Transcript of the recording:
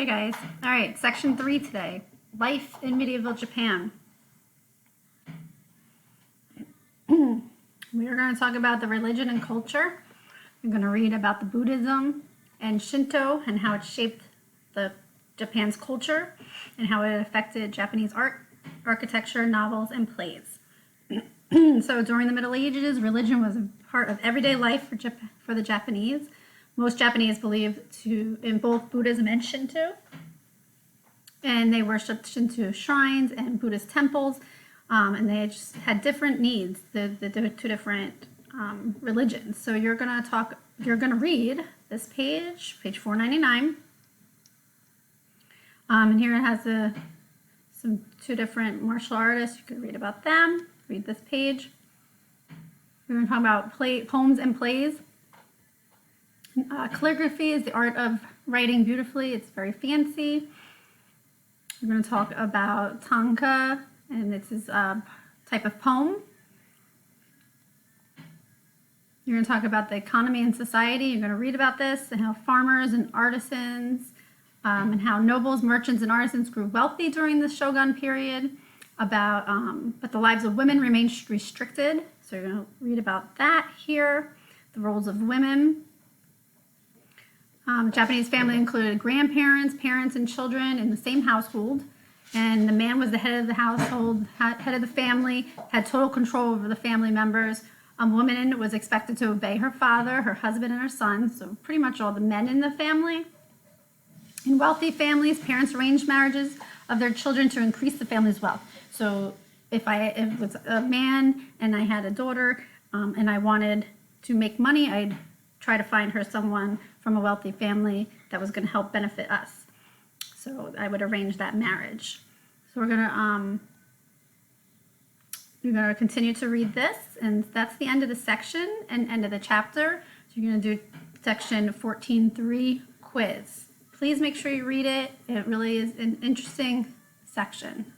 Hey guys. All right, section 3 today. Life in medieval Japan. We are going to talk about the religion and culture. We're going to read about the Buddhism and Shinto and how it shaped Japan's culture and how it affected Japanese art, architecture, novels, and plays. So during the Middle Ages, religion was a part of everyday life for the Japanese. Most Japanese believed in both Buddhism and Shinto, and they worshipped Shinto shrines and Buddhist temples, and they just had different needs, the two different religions. So you're gonna read this page 499, and here it has two different martial artists. You can read about them. Read this page. We're going to talk about poems and plays. Calligraphy is the art of writing beautifully. It's very fancy. We're going to talk about tanka, and this is a type of poem. You're going to talk about the economy and society. You're going to read about this and how farmers and artisans and how nobles, merchants, and artisans grew wealthy during the Shogun period. But the lives of women remained restricted. So you're going to read about that here. The roles of women. Japanese family included grandparents, parents, and children in the same household. And the man was the head of the household, head of the family, had total control over the family members. A woman was expected to obey her father, her husband, and her son. So pretty much all the men in the family. In wealthy families, parents arranged marriages of their children to increase the family's wealth. So if it was a man and I had a daughter and I wanted to make money, I'd try to find her someone from a wealthy family that was going to help benefit us. So I would arrange that marriage. So we're gonna continue to read this, and that's the end of the section and end of the chapter. So you're going to do section 14.3 quiz. Please make sure you read it. It really is an interesting section.